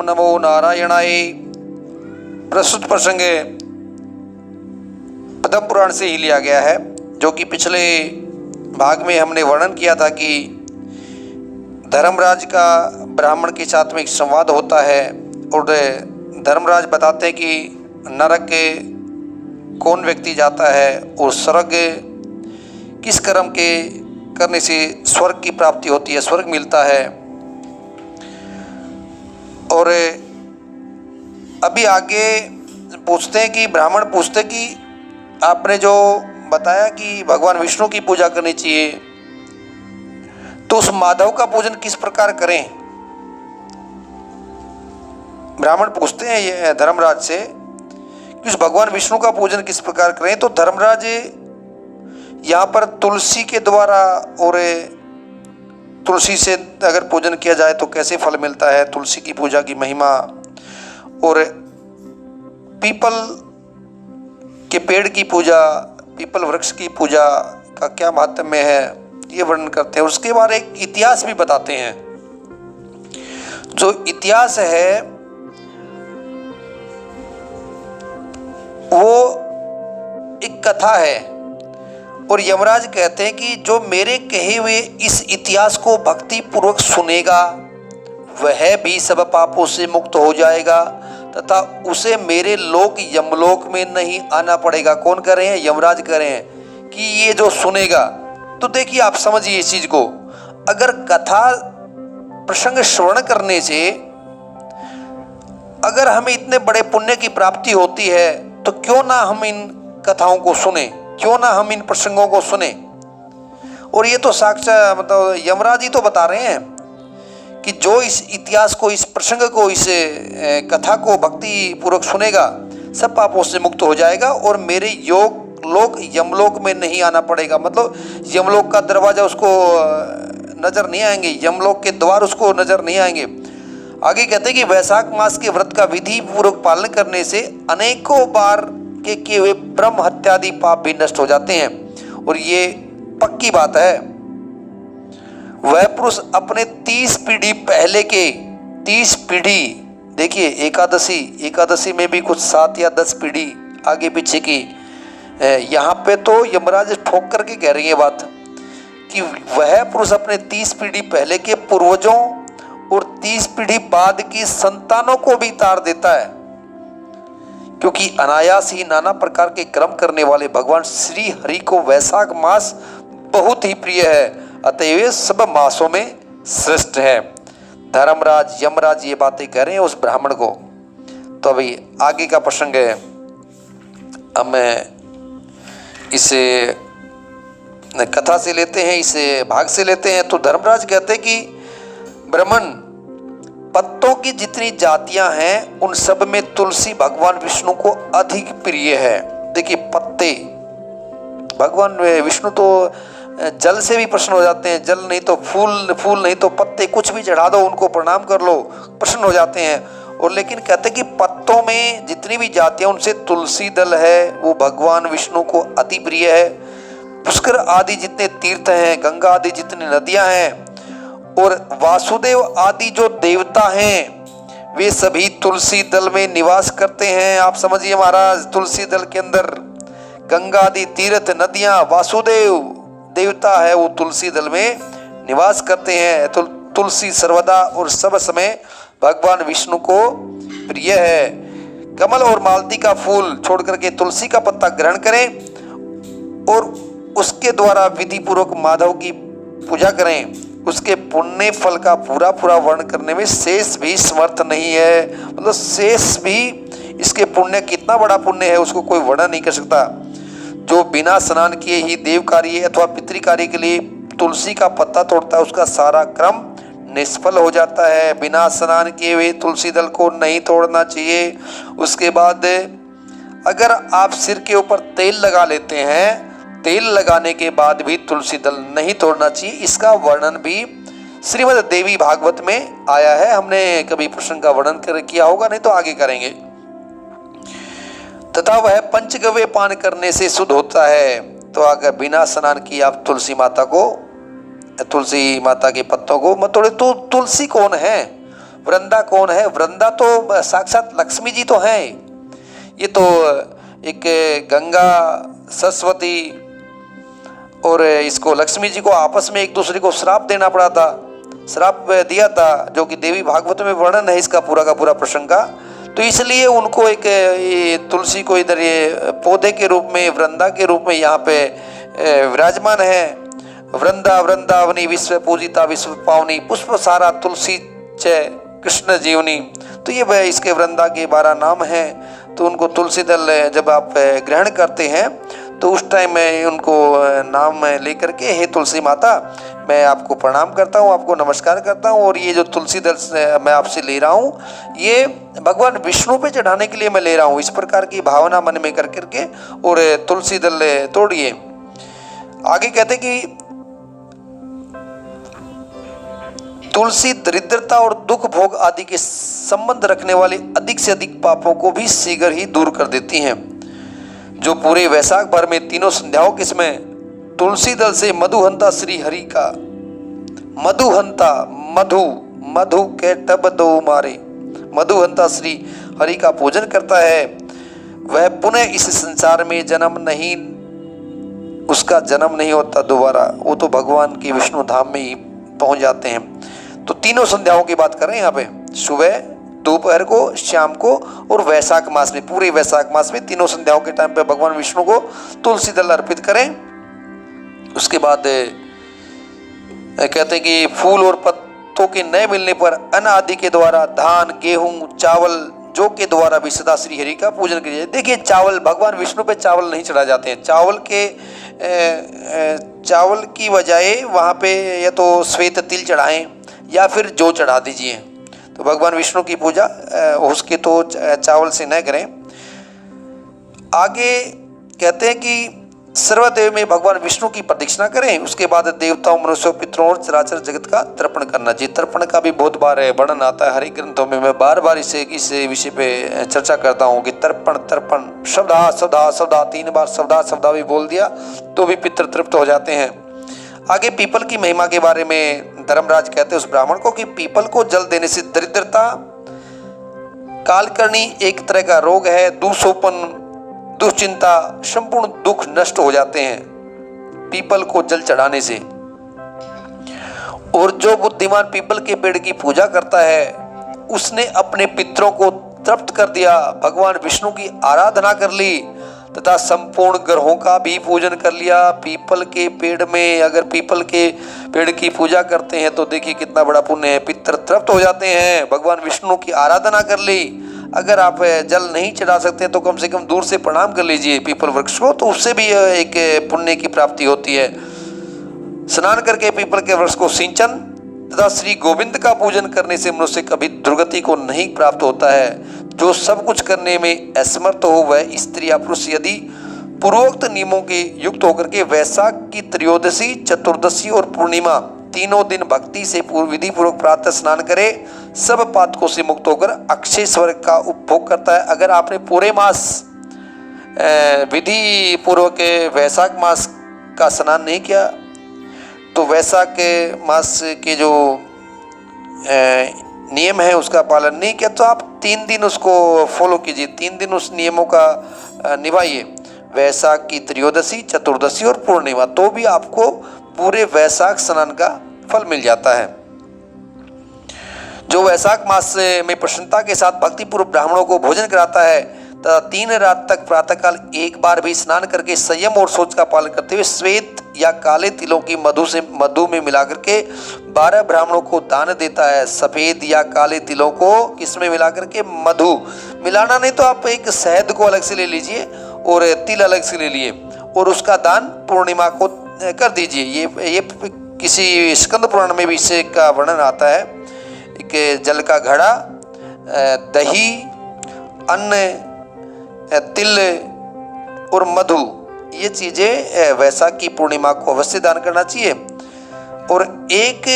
नमो नारायणाय। प्रस्तुत प्रसंग पद्म पुराण से ही लिया गया है, जो कि पिछले भाग में हमने वर्णन किया था कि धर्मराज का ब्राह्मण के साथ में एक संवाद होता है और धर्मराज बताते हैं कि नरक कौन व्यक्ति जाता है और स्वर्ग किस कर्म के करने से स्वर्ग की प्राप्ति होती है, स्वर्ग मिलता है। और अभी आगे पूछते हैं कि ब्राह्मण पूछते हैं कि आपने जो बताया कि भगवान विष्णु की पूजा करनी चाहिए, तो उस माधव का पूजन किस प्रकार करें। ब्राह्मण पूछते हैं ये धर्मराज से कि उस भगवान विष्णु का पूजन किस प्रकार करें। तो धर्मराज यहाँ पर तुलसी के द्वारा और तुलसी से अगर पूजन किया जाए तो कैसे फल मिलता है, तुलसी की पूजा की महिमा और पीपल के पेड़ की पूजा, पीपल वृक्ष की पूजा का क्या महात्म्य है, ये वर्णन करते हैं। उसके बाद एक इतिहास भी बताते हैं। जो इतिहास है वो एक कथा है और यमराज कहते हैं कि जो मेरे कहे हुए इस इतिहास को भक्ति पूर्वक सुनेगा वह भी सब पापों से मुक्त हो जाएगा तथा उसे मेरे लोक यमलोक में नहीं आना पड़ेगा। कौन कह रहे हैं? यमराज कह रहे हैं कि ये जो सुनेगा, तो देखिए आप समझिए इस चीज को, अगर कथा प्रसंग श्रवण करने से अगर हमें इतने बड़े पुण्य की प्राप्ति होती है तो क्यों ना हम इन कथाओं को सुने, क्यों ना हम इन प्रसंगों को सुने। और ये तो साक्षात मतलब यमराज ही तो बता रहे हैं कि जो इस इतिहास को, इस प्रसंग को, इस कथा को भक्ति पूर्वक सुनेगा सब पापों से मुक्त हो जाएगा और मेरे योग लोक यमलोक में नहीं आना पड़ेगा। मतलब यमलोक का दरवाजा उसको नजर नहीं आएंगे, यमलोक के द्वार उसको नजर नहीं आएंगे। आगे कहते हैं कि वैशाख मास के व्रत का विधि पूर्वक पालन करने से अनेकों बार के किए हुए ब्रह्म हत्यादि पाप भी नष्ट हो जाते हैं। और ये पक्की बात है। वह पुरुष अपने 30 पीढ़ी पहले के 30 पीढ़ी, देखिए एकादशी में भी कुछ 7 या 10 पीढ़ी आगे पीछे की, यहाँ पे तो यमराज ठोक करके कह रही है बात कि वह पुरुष अपने 30 पीढ़ी पहले के पूर्वजों और 30 पीढ़ी बाद की संतानों को भी तार देता है, क्योंकि अनायास ही नाना प्रकार के कर्म करने वाले भगवान श्री हरि को वैशाख मास बहुत ही प्रिय है, अतएव सब मासों में श्रेष्ठ है। धर्मराज यमराज ये बातें कह रहे हैं उस ब्राह्मण को। तो अभी आगे का प्रसंग है, हम इसे कथा से लेते हैं, इसे भाग से लेते हैं। तो धर्मराज कहते हैं कि ब्राह्मण, पत्तों की जितनी जातियां हैं उन सब में तुलसी भगवान विष्णु को अधिक प्रिय है। देखिए पत्ते, भगवान विष्णु तो जल से भी प्रसन्न हो जाते हैं, जल नहीं तो फूल, फूल नहीं तो पत्ते, कुछ भी चढ़ा दो, उनको प्रणाम कर लो, प्रसन्न हो जाते हैं। और लेकिन कहते हैं कि पत्तों में जितनी भी जातियां उनसे तुलसी दल है वो भगवान विष्णु को अति प्रिय है। पुष्कर आदि जितने तीर्थ हैं, गंगा आदि जितनी नदियां हैं और वासुदेव आदि जो देवता हैं वे सभी तुलसी दल में निवास करते हैं। आप समझिए महाराज, तुलसी दल के अंदर गंगा आदि तीर्थ नदियां, वासुदेव देवता है वो तुलसी दल में निवास करते हैं। तो तुलसी सर्वदा और सब समय भगवान विष्णु को प्रिय है। कमल और मालती का फूल छोड़ करके तुलसी का पत्ता ग्रहण करें और उसके द्वारा विधि पूर्वक माधव की पूजा करें, उसके पुण्य फल का पूरा पूरा वर्णन करने में शेष भी समर्थ नहीं है। मतलब शेष भी, इसके पुण्य कितना बड़ा पुण्य है उसको कोई वर्णन नहीं कर सकता। जो बिना स्नान किए ही देव कार्य अथवा पितृ कार्य के लिए तुलसी का पत्ता तोड़ता है उसका सारा क्रम निष्फल हो जाता है। बिना स्नान किए हुए तुलसी दल को नहीं तोड़ना चाहिए। उसके बाद अगर आप सिर के ऊपर तेल लगा लेते हैं, तेल लगाने के बाद भी तुलसी दल नहीं तोड़ना चाहिए। इसका वर्णन भी श्रीमद् देवी भागवत में आया है। हमने कभी प्रसंग का वर्णन किया होगा, नहीं तो आगे करेंगे। तथा वह पंचगव्य पान करने से शुद्ध होता है। तो अगर बिना स्नान किए आप तुलसी माता के पत्तों को मत तोड़े। तो तुलसी कौन है? वृंदा कौन है? वृंदा तो साक्षात लक्ष्मी जी तो हैं। ये तो एक गंगा, सरस्वती और इसको लक्ष्मी जी को आपस में एक दूसरे को श्राप देना पड़ा था, श्राप दिया था, जो कि देवी भागवत में वर्णन है इसका पूरा का पूरा प्रसंग का। तो इसलिए उनको एक ये तुलसी को इधर ये पौधे के रूप में, वृंदा के रूप में यहाँ पे विराजमान है। वृंदा वृंदावनी विश्व पूजिता विश्व पावनी, पुष्प सारा तुलसी च कृष्ण जीवनी। तो ये इसके वृंदा के 12 नाम हैं। तो उनको तुलसी दल जब आप ग्रहण करते हैं तो उस टाइम में उनको नाम लेकर के, हे तुलसी माता मैं आपको प्रणाम करता हूँ, आपको नमस्कार करता हूँ, और ये जो तुलसी दल मैं आपसे ले रहा हूँ ये भगवान विष्णु पे चढ़ाने के लिए मैं ले रहा हूँ। इस प्रकार की भावना मन में कर करके और तुलसी दल तोड़िए। आगे कहते कि तुलसी दरिद्रता और दुख भोग आदि के संबंध रखने वाले अधिक से अधिक पापों को भी शीघ्र ही दूर कर देती हैं। जो पूरे वैशाख भर में तीनों संध्याओं के समय तुलसी दल से मधुहंता श्री हरि का, मधुहंता मधु के टब दो मारे, मधुहंता श्री हरि का पूजन करता है, वह पुनः इस संसार में जन्म नहीं, उसका जन्म नहीं होता दोबारा, वो तो भगवान के विष्णु धाम में ही पहुंच जाते हैं। तो तीनों संध्याओं की बात कर रहे हैं यहाँ पे, सुबह, दोपहर को, शाम को और वैशाख मास में, पूरे वैशाख मास में तीनों संध्याओं के टाइम पे भगवान विष्णु को तुलसी दल अर्पित करें। उसके बाद कहते हैं कि फूल और पत्तों के नए मिलने पर अन्न आदि के द्वारा धान, गेहूं, चावल, जौ के द्वारा भी सदा श्री हरि का पूजन करिए। देखिए चावल, भगवान विष्णु पे चावल नहीं चढ़ा जाते हैं, चावल की बजाय वहाँ पे या तो श्वेत तिल चढ़ाएं या फिर जौ चढ़ा दीजिए। तो भगवान विष्णु की पूजा उसके तो चावल से न करें। आगे कहते हैं कि सर्वदेव में भगवान विष्णु की प्रदक्षिणा करें। उसके बाद देवताओं, मनुष्यों, पितरों और चराचर जगत का तर्पण करना चाहिए। तर्पण का भी बहुत बार वर्णन आता है हरि ग्रंथों में। मैं बार बार इस विषय पे चर्चा करता हूँ कि तर्पण सवधा 3 बार सवधा भी बोल दिया तो भी पितर तृप्त हो जाते हैं। आगे पीपल की महिमा के बारे में धर्मराज कहते हैं उस ब्राह्मण को कि पीपल को जल देने से दरिद्रता, कालकर्णी एक तरह का रोग है, दूषोपन, दुश्चिंता, संपूर्ण दुख नष्ट हो जाते हैं पीपल को जल चढ़ाने से। और जो बुद्धिमान पीपल के पेड़ की पूजा करता है उसने अपने पितरों को तृप्त कर दिया, भगवान विष्णु की आराधना कर ली तथा संपूर्ण ग्रहों का भी पूजन कर लिया। पीपल के पेड़ में अगर पीपल के पेड़ की पूजा करते हैं तो देखिए कितना बड़ा पुण्य है, पितर तृप्त हो जाते हैं। भगवान विष्णु की आराधना कर ली। अगर आप जल नहीं चढ़ा सकते तो कम से कम दूर से प्रणाम कर लीजिए पीपल वृक्ष को, तो उससे भी एक पुण्य की प्राप्ति होती है। स्नान करके पीपल के वृक्ष को सिंचन तथा श्री गोविंद का पूजन करने से मनुष्य कभी दुर्गति को नहीं प्राप्त होता है। जो सब कुछ करने में असमर्थ हो वह स्त्री या पुरुष यदि पूर्वोक्त नियमों के युक्त होकर के वैशाख की त्रयोदशी, चतुर्दशी और पूर्णिमा तीनों दिन भक्ति से विधि पूर्वक प्रातः स्नान करे, सब पातकों से मुक्त होकर अक्षय स्वर्ग का उपभोग करता है। अगर आपने पूरे मास विधि पूर्वक वैशाख मास का स्नान नहीं किया तो वैशाख के मास के जो नियम है उसका पालन नहीं किया तो आप 3 दिन उसको फॉलो कीजिए, 3 दिन उस नियमों का निभाइए, वैशाख की त्रयोदशी, चतुर्दशी और पूर्णिमा, तो भी आपको पूरे वैशाख स्नान का फल मिल जाता है। जो वैशाख मास में प्रसन्नता के साथ भक्तिपूर्वक ब्राह्मणों को भोजन कराता है तथा 3 रात तक प्रातःकाल एक बार भी स्नान करके संयम और सोच का पालन करते हुए श्वेत या काले तिलों की मधु में मिलाकर के 12 ब्राह्मणों को दान देता है। सफेद या काले तिलों को किसमें मिलाकर के? मधु मिलाना नहीं तो आप एक शहद को अलग से ले लीजिए और तिल अलग से ले लिए और उसका दान पूर्णिमा को कर दीजिए। ये किसी स्कंद पुराण में भी इससे का वर्णन आता है कि जल का घड़ा, दही, अन्न, तिल और मधु, ये चीजें वैशाख की पूर्णिमा को अवश्य दान करना चाहिए। और एक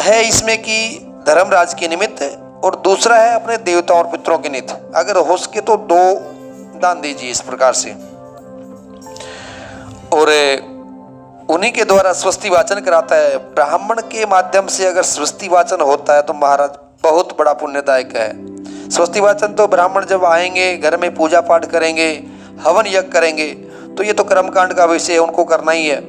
है इसमें कि धर्मराज के निमित्त और दूसरा है अपने देवताओं और पितरों के निमित्त। अगर हो सके तो 2 दान दीजिए इस प्रकार से। और उन्हीं के द्वारा स्वस्ति वाचन कराता है। ब्राह्मण के माध्यम से अगर स्वस्ति वाचन होता है तो महाराज बहुत बड़ा पुण्यदायक है। स्वस्ति वाचन तो ब्राह्मण जब आएंगे, घर में पूजा पाठ करेंगे, हवन यज्ञ करेंगे, तो ये तो कर्मकांड का विषय है, उनको करना ही है।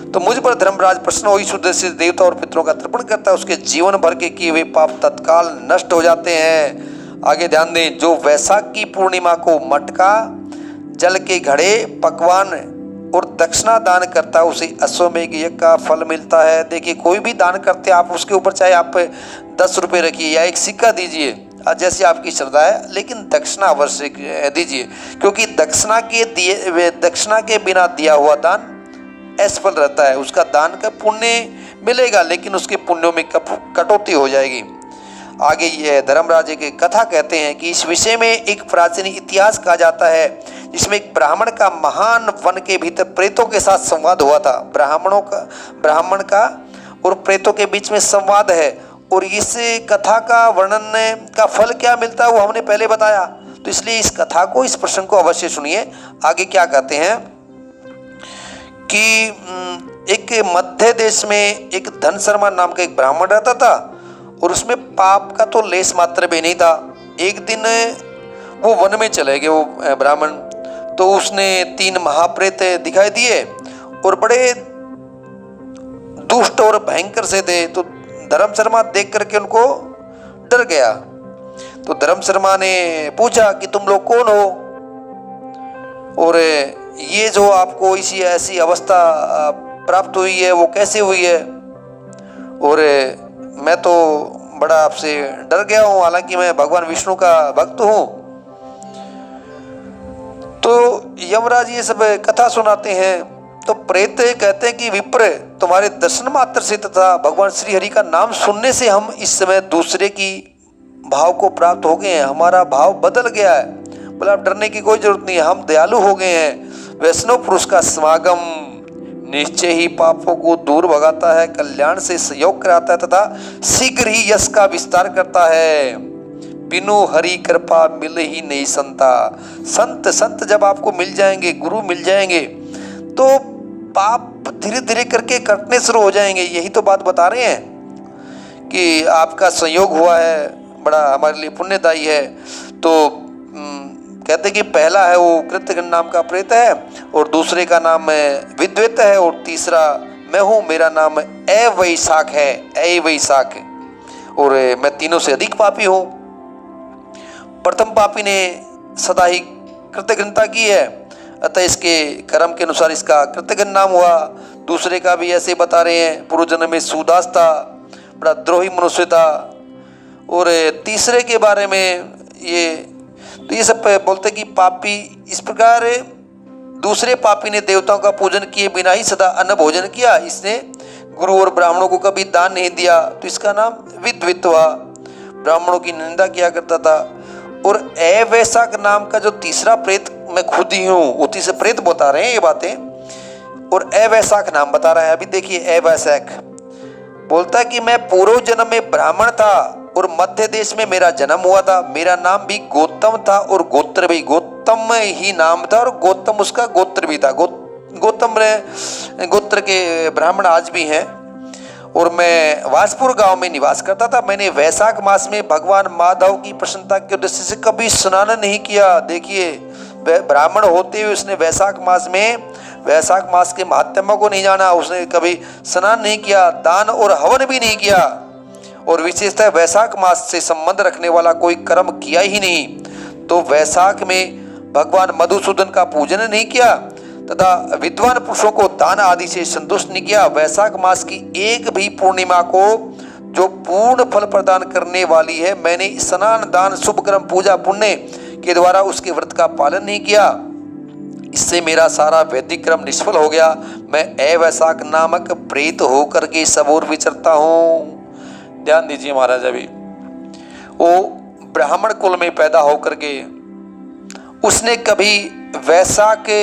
तो मुझ पर धर्मराज प्रश्न हो, इस उद्देश्य से देवता और पितरों का तर्पण करता है, उसके जीवन भर के किए हुए पाप तत्काल नष्ट हो जाते हैं। आगे ध्यान दें, जो वैशाख की पूर्णिमा को मटका, जल के घड़े, पकवान और दक्षिणा दान करता है, उसे अश्वमेघ यज्ञ का फल मिलता है। देखिए, कोई भी दान करते आप, उसके ऊपर चाहे आप 10 रुपये रखिए या एक सिक्का दीजिए, जैसी आपकी श्रद्धा है, लेकिन दक्षिणा अवश्य दीजिए, क्योंकि दक्षिणा के बिना दिया हुआ दान असफल रहता है। उसका दान का पुण्य मिलेगा, लेकिन उसके पुण्यों में कटौती हो जाएगी। आगे ये धर्मराज की कथा कहते हैं कि इस विषय में एक प्राचीन इतिहास कहा जाता है, जिसमें एक ब्राह्मण का महान वन के भीतर प्रेतों के साथ संवाद हुआ था। ब्राह्मण का और प्रेतों के बीच में संवाद है, और इस कथा का वर्णन का फल क्या मिलता है वो हमने पहले बताया, तो इसलिए इस कथा को, इस प्रसंग को अवश्य सुनिए। आगे क्या कहते हैं कि एक मध्य देश में एक धन शर्मा नाम का एक ब्राह्मण रहता था, और उसमें पाप का तो लेस मात्र भी नहीं था। एक दिन वो वन में चले गए, वो ब्राह्मण, तो उसने 3 महाप्रेत दिखाई दिए और बड़े दुष्ट और भयंकर से थे। तो धर्म शर्मा देख करके उनको डर गया। तो धर्म शर्मा ने पूछा कि तुम लोग कौन हो, और ये जो आपको इसी ऐसी अवस्था प्राप्त हुई है वो कैसे हुई है, और मैं तो बड़ा आपसे डर गया हूँ, हालांकि मैं भगवान विष्णु का भक्त हूँ। तो यमराज ये सब कथा सुनाते हैं। तो प्रेत कहते हैं कि विप्र, तुम्हारे दर्शन मात्र से तथा भगवान श्री हरि का नाम सुनने से हम इस समय दूसरे की भाव को प्राप्त हो गए हैं, हमारा भाव बदल गया है। बोला, आप डरने की कोई जरूरत नहीं है, हम दयालु हो गए हैं। वैष्णव पुरुष का समागम निश्चय ही पापों को दूर भगाता है, कल्याण से सहयोग कराता है तथा शीघ्र ही यश का विस्तार करता है। बिनु हरि कृपा मिल ही नहीं संता। संत जब आपको मिल जाएंगे, गुरु मिल जाएंगे, तो पाप धीरे धीरे करके कटने शुरू हो जाएंगे। यही तो बात बता रहे हैं कि आपका संयोग हुआ है, बड़ा हमारे लिए पुण्यदायी है। तो कहते कि पहला है वो कृत्यगण नाम का प्रेत है, और दूसरे का नाम विद्वत है, और तीसरा मैं हूँ, मेरा नाम अवैशाख है, अवैशाख, और मैं तीनों से अधिक पापी हूँ। प्रथम पापी ने सदा ही कृतघ्नता की है, अतः इसके कर्म के अनुसार इसका कृतघ्न नाम हुआ। दूसरे का भी ऐसे बता रहे हैं, पूर्व जन्म में सूदास था, बड़ा द्रोही मनुष्य था। और तीसरे के बारे में ये सब बोलते कि पापी इस प्रकार, दूसरे पापी ने देवताओं का पूजन किए बिना ही सदा अन्न भोजन किया, इसने गुरु और ब्राह्मणों को कभी दान नहीं दिया, तो इसका नाम विद्वित हुआ। ब्राह्मणों की निंदा किया करता था। और अवैशाख नाम का जो तीसरा प्रेत, मैं खुद ही हूँ, वो तीसरे प्रेत बता रहे हैं ये बातें, और अवैशाख नाम बता रहा है। अभी देखिए, अवैशाख बोलता है कि मैं पूर्व जन्म में ब्राह्मण था और मध्य देश में मेरा जन्म हुआ था। मेरा नाम भी गौतम था और गोत्र भी गौतम ही नाम था, और गौतम उसका गोत्र भी था। गौतम गोत्र के ब्राह्मण आज भी हैं। और मैं वासपुर गांव में निवास करता था। मैंने वैशाख मास में भगवान माधव की प्रसन्नता के उद्देश्य से कभी स्नान नहीं किया। देखिए, ब्राह्मण होते हुए उसने वैशाख मास के महात्म्य को नहीं जाना, उसने कभी स्नान नहीं किया, दान और हवन भी नहीं किया, और विशेषतः वैशाख मास से संबंध रखने वाला कोई कर्म किया ही नहीं। तो वैशाख में भगवान मधुसूदन का पूजन नहीं किया तथा विद्वान पुरुषों को दान आदि से संतुष्ट नहीं किया। वैशाख मास की एक भी पूर्णिमा को, जो पूर्ण फल प्रदान करने वाली है, मैंने स्नान, दान, शुभ कर्म, पूजा पुण्य के द्वारा उसके व्रत का पालन नहीं किया। इससे मेरा सारा वैदिक क्रम निष्फल हो गया। मैं अवैशाख नामक प्रेत होकर के सब ओर विचरता हूँ। ध्यान दीजिए महाराज, अभी वो ब्राह्मण कुल में पैदा होकर के उसने कभी वैशाख के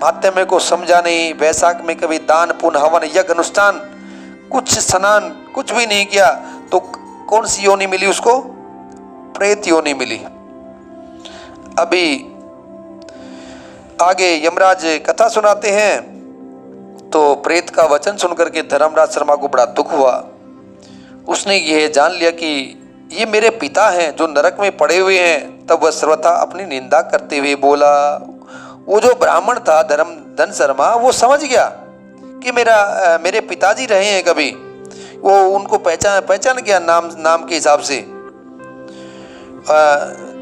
महात्म्य को समझा नहीं। वैशाख में कभी दान, पुण्य, हवन, यज्ञ, अनुष्ठान, कुछ स्नान, कुछ भी नहीं किया। तो कौन सी योनि मिली उसको? प्रेत योनि मिली। अभी आगे यमराज कथा सुनाते हैं। तो प्रेत का वचन सुनकर के धर्मराज शर्मा को बड़ा दुख हुआ। उसने यह जान लिया कि ये मेरे पिता हैं जो नरक में पड़े हुए हैं। तब वह सर्वथा अपनी निंदा करते हुए बोला। वो जो ब्राह्मण था धन शर्मा, वो समझ गया कि मेरे पिताजी रहे हैं कभी। वो उनको पहचान गया नाम के हिसाब से।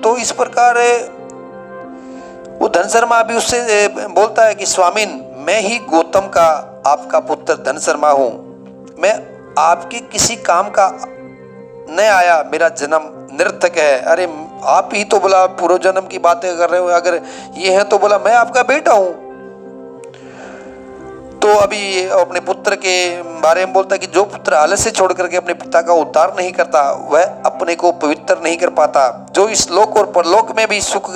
तो इस प्रकार वो धन शर्मा भी उससे बोलता है कि स्वामिन, मैं ही गौतम का आपका पुत्र धन शर्मा हूँ। मैं आपके किसी काम का न आया, मेरा जन्म निरर्थक है। अरे आप ही तो बोला पूर्व जन्म की बातें कर रहे हो, अगर ये है तो बोला मैं आपका बेटा हूँ। तो अभी अपने पुत्र के बारे में बोलता है कि जो पुत्र आलस्य छोड़ करके अपने पिता का उद्धार नहीं करता, वह अपने को पवित्र नहीं कर पाता। जो इस लोक और परलोक में भी सुख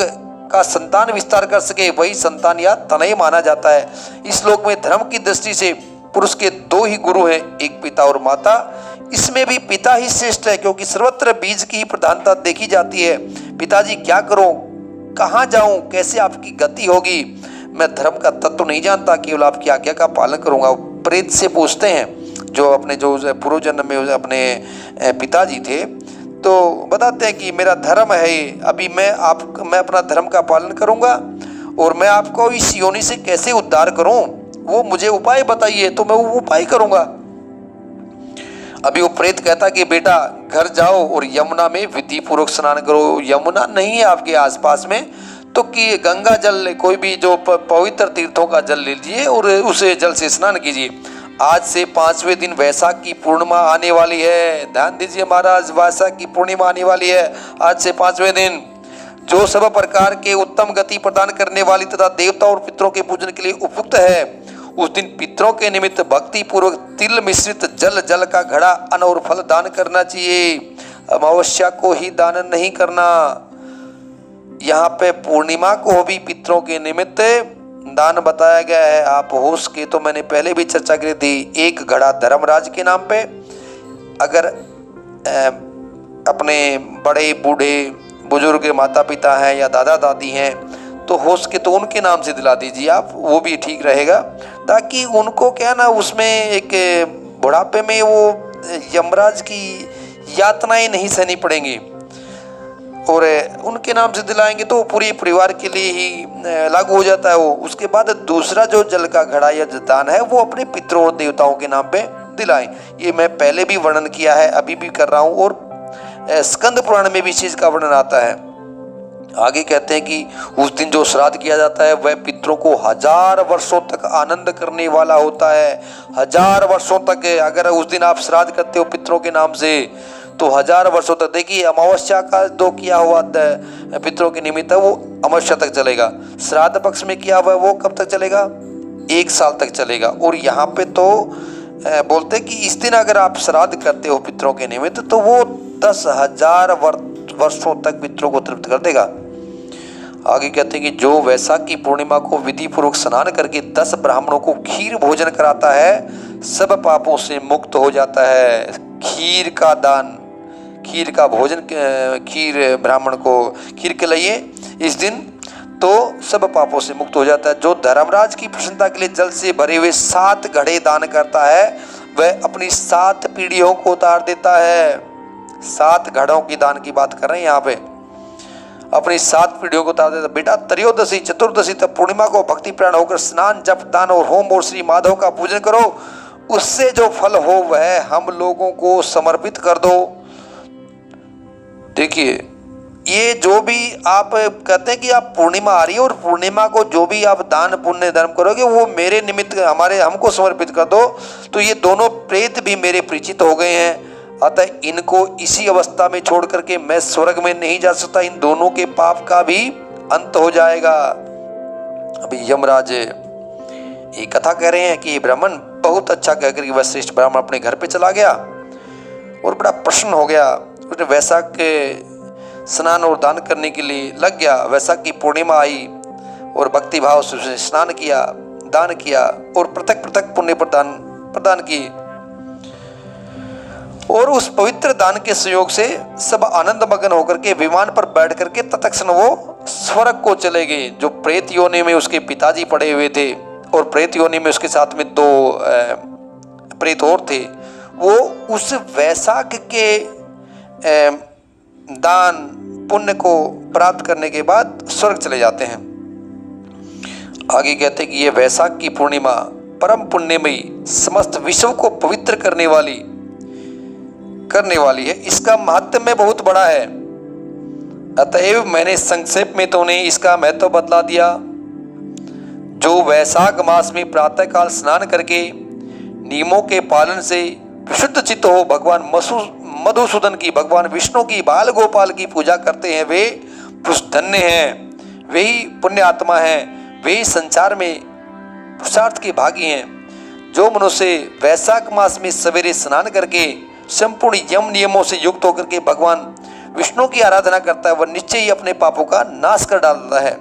का संतान विस्तार कर सके, वही संतान या तनय माना जाता है। इस लोक में धर्म की दृष्टि से पुरुष के दो ही गुरु हैं, एक पिता और माता। इसमें भी पिता ही श्रेष्ठ है, क्योंकि सर्वत्र बीज की ही प्रधानता देखी जाती है। पिताजी क्या करूं, कहाँ जाऊं, कैसे आपकी गति होगी? मैं धर्म का तत्व नहीं जानता, केवल आपकी आज्ञा का पालन करूंगा। प्रेत से पूछते हैं, जो पूर्व जन्म में अपने पिताजी थे, तो बताते हैं कि मेरा धर्म है अभी मैं अपना धर्म का पालन करूंगा, और मैं आपको इस योनि से कैसे उद्धार करूं, वो मुझे उपाय बताइए तो मैं वो उपाय करूंगा। अभी वो प्रेत कहता कि बेटा घर जाओ और यमुना में विधि पूर्वक स्नान करो। यमुना नहीं है आपके आसपास में, तो कि गंगा जल, कोई भी जो पवित्र तीर्थों का जल लीजिए और उसे जल से स्नान कीजिए। आज से 5वें दिन वैशाख की पूर्णिमा आने वाली है। ध्यान दीजिए महाराज, वैशाख की पूर्णिमा आने वाली है आज से 5वें दिन, जो सब प्रकार के उत्तम गति प्रदान करने वाली तथा देवता और पितरों के पूजन के लिए उपयुक्त है। उस दिन पितरों के निमित्त भक्ति पूर्वक तिल मिश्रित जल का घड़ा, अन्न और फल दान करना चाहिए। अमावस्या को ही दान नहीं करना। यहाँ पे पूर्णिमा को भी पितरों के निमित्त दान बताया गया है। आप हो सके तो मैंने पहले भी चर्चा की थी, एक घड़ा धर्मराज के नाम पे। अगर अपने बड़े बूढ़े बुजुर्ग माता पिता हैं या दादा दादी हैं, तो हो सके तो उनके नाम से दिला दीजिए आप, वो भी ठीक रहेगा, ताकि उनको क्या ना उसमें एक बुढ़ापे में वो यमराज की यातनाएं नहीं सहनी पड़ेंगी। और उनके नाम से दिलाएंगे तो पूरे परिवार के लिए ही लागू हो जाता है वो। उसके बाद दूसरा जो जल का घड़ा या दान है, वो अपने पितरों और देवताओं के नाम पे दिलाएं। ये मैं पहले भी वर्णन किया है, अभी भी कर रहा हूँ, और स्कंद पुराण में भी इस चीज का वर्णन आता है। आगे कहते हैं कि उस दिन जो श्राद्ध किया जाता है, वह पितरों को 1000 वर्षों तक आनंद करने वाला होता है। 1000 वर्षों तक अगर उस दिन आप श्राद्ध करते हो पितरों के नाम से, तो 1000 वर्षों तक। देखिए अमावस्या का जो किया हुआ पितरों के निमित्त वो अमावस्या तक चलेगा। श्राद्ध पक्ष में किया हुआ वो कब तक चलेगा? 1 साल तक चलेगा। और यहाँ पे तो बोलते कि इस दिन अगर आप श्राद्ध करते हो पितरों के निमित्त, तो वो 10,000 वर्षों तक पितरों को तृप्त कर देगा। आगे कहते हैं कि जो वैशाख की पूर्णिमा को विधि पूर्वक स्नान करके 10 ब्राह्मणों को खीर भोजन कराता है, सब पापों से मुक्त हो जाता है। खीर का दान, खीर का भोजन, खीर ब्राह्मण को खीर खिलाइए इस दिन, तो सब पापों से मुक्त हो जाता है। जो धर्मराज की प्रसन्नता के लिए जल से भरे हुए 7 घड़े दान करता है, वह अपनी 7 पीढ़ियों को उतार देता है। 7 घड़ों की दान की बात कर रहे हैं यहाँ पे, अपनी 7 पीढ़ियों को उतार देता। बेटा त्रयोदशी चतुर्दशी तक पूर्णिमा को भक्ति प्राण होकर स्नान जप दान और होम और श्री माधव का पूजन करो। उससे जो फल हो वह हम लोगों को समर्पित कर दो। देखिए ये जो भी आप कहते हैं कि आप पूर्णिमा आ रही है और पूर्णिमा को जो भी आप दान पुण्य धर्म करोगे वो मेरे निमित्त हमको समर्पित कर दो। तो ये दोनों प्रेत भी मेरे परिचित हो गए हैं, अतः इनको इसी अवस्था में छोड़ करके मैं स्वर्ग में नहीं जा सकता। इन दोनों के पाप का भी अंत हो जाएगा। अभी यमराज ये कथा कह रहे हैं कि ब्राह्मण बहुत अच्छा कहकर कि वह श्रेष्ठ ब्राह्मण अपने घर पे चला गया और बड़ा प्रसन्न हो गया। उसने वैशाख के स्नान और दान करने के लिए लग गया। वैशाख की पूर्णिमा आई और भक्ति भाव से उसने स्नान किया, दान किया और पृथक पृथक पुण्य प्रदान किए। और उस पवित्र दान के सहयोग से सब आनंद मगन होकर के विमान पर बैठ करके तत्क्षण वो स्वर्ग को चले गए। जो प्रेत योनि में उसके पिताजी पड़े हुए थे और प्रेत योनि में उसके साथ में 2 प्रेत और थे, वो उस वैशाख के दान पुण्य को प्राप्त करने के बाद स्वर्ग चले जाते हैं। आगे कहते हैं कि ये वैशाख की पूर्णिमा परम पुण्यमयी, समस्त विश्व को पवित्र करने वाली है। इसका महात्म्य बहुत बड़ा है, अतएव मैंने संक्षेप में तो उन्हें इसका महत्व बतला दिया। जो वैशाख मास में प्रातःकाल स्नान करके नियमों के पालन से विशुद्ध चित्त हो भगवान मधुसूदन की, भगवान विष्णु की, बाल गोपाल की पूजा करते हैं, वे पुरुष धन्य हैं, वे ही पुण्य आत्मा हैं, वे ही संसार में पुरुषार्थ के भागी हैं। जो मनुष्य वैशाख मास में सवेरे स्नान करके संपूर्ण यम नियमों से युक्त होकर के भगवान विष्णु की आराधना करता है, वह निश्चय ही अपने पापों का नाश कर डालता है।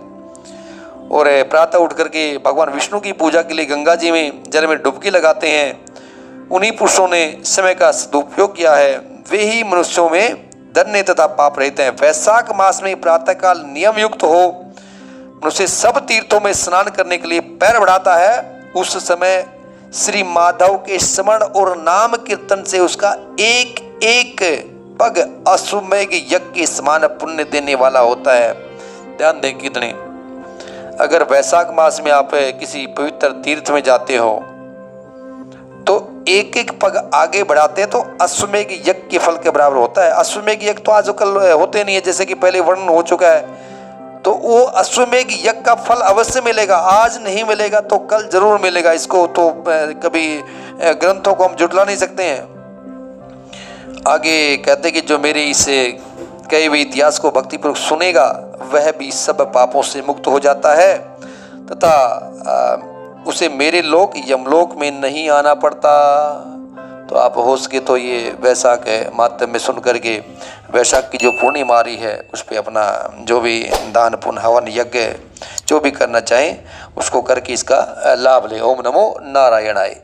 और प्रातः उठ करके भगवान विष्णु की पूजा के लिए गंगा जी में जल में डुबकी लगाते हैं। उन्हीं पुरुषों ने समय का सदुपयोग किया है, वे ही मनुष्यों में धन्य तथा पाप रहते हैं। वैशाख मास में प्रातःकाल नियम युक्त हो मनुष्य सब तीर्थों में स्नान करने के लिए पैर बढ़ाता है, उस समय श्री माधव के स्मरण और नाम कीर्तन से उसका एक एक पग अश्वमेघ यज्ञ के समान पुण्य देने वाला होता है। ध्यान दें कितने, अगर वैशाख मास में आप किसी पवित्र तीर्थ में जाते हो तो एक एक पग आगे बढ़ाते हैं तो अश्वमेघ यज्ञ के फल के बराबर होता है। अश्वमेघ यज्ञ तो आजकल होते नहीं है, जैसे कि पहले वर्णन हो चुका है, तो वो अश्वमेघ यज्ञ का फल अवश्य मिलेगा। आज नहीं मिलेगा तो कल जरूर मिलेगा। इसको तो कभी ग्रंथों को हम जुटला नहीं सकते हैं। आगे कहते कि जो मेरे इस कहे हुए इतिहास को भक्तिपूर्वक सुनेगा वह भी सब पापों से मुक्त हो जाता है तथा उसे मेरे लोक यमलोक में नहीं आना पड़ता। तो आप हो सके तो ये वैशाख मातम में सुन करके वैशाख की जो पूर्णिमा आ रही है उस पर अपना जो भी दान पुण्य हवन यज्ञ जो भी करना चाहें उसको करके इसका लाभ लें। ओम नमो नारायणाय।